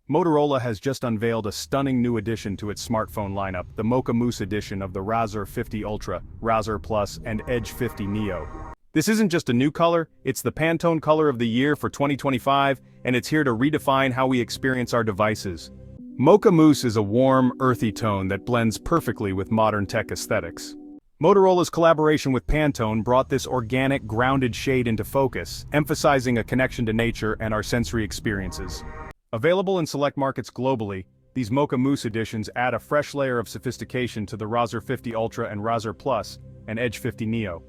Motorola has just unveiled a stunning new addition to its smartphone lineup, the Mocha Mousse edition of the Razr 50 Ultra, Razr Plus, and Edge 50 Neo. This isn't just a new color, it's the Pantone color of the year for 2025, and it's here to redefine how we experience our devices. Mocha Mousse is a warm, earthy tone that blends perfectly with modern tech aesthetics. Motorola's collaboration with Pantone brought this organic, grounded shade into focus, emphasizing a connection to nature and our sensory experiences. Available in select markets globally, these Mocha Mousse editions add a fresh layer of sophistication to the Razr 50 Ultra and Razr Plus and Edge 50 Neo.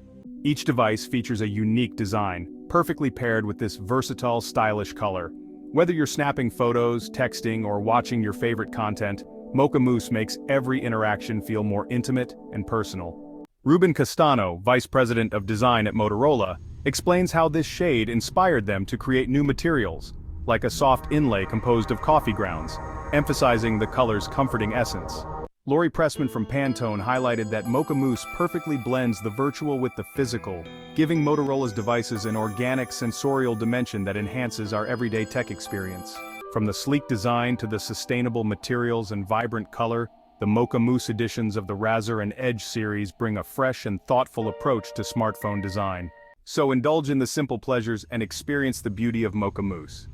Each device features a unique design, perfectly paired with this versatile, stylish color. Whether you're snapping photos, texting, or watching your favorite content, Mocha Mousse makes every interaction feel more intimate and personal. Ruben Castano, Vice President of Design at Motorola, explains how this shade inspired them to create new materials, like a soft inlay composed of coffee grounds, emphasizing the color's comforting essence. Lori Pressman from Pantone highlighted that Mocha Mousse perfectly blends the virtual with the physical, giving Motorola's devices an organic sensorial dimension that enhances our everyday tech experience. From the sleek design to the sustainable materials and vibrant color, the Mocha Mousse editions of the Razr and Edge series bring a fresh and thoughtful approach to smartphone design. So indulge in the simple pleasures and experience the beauty of Mocha Mousse.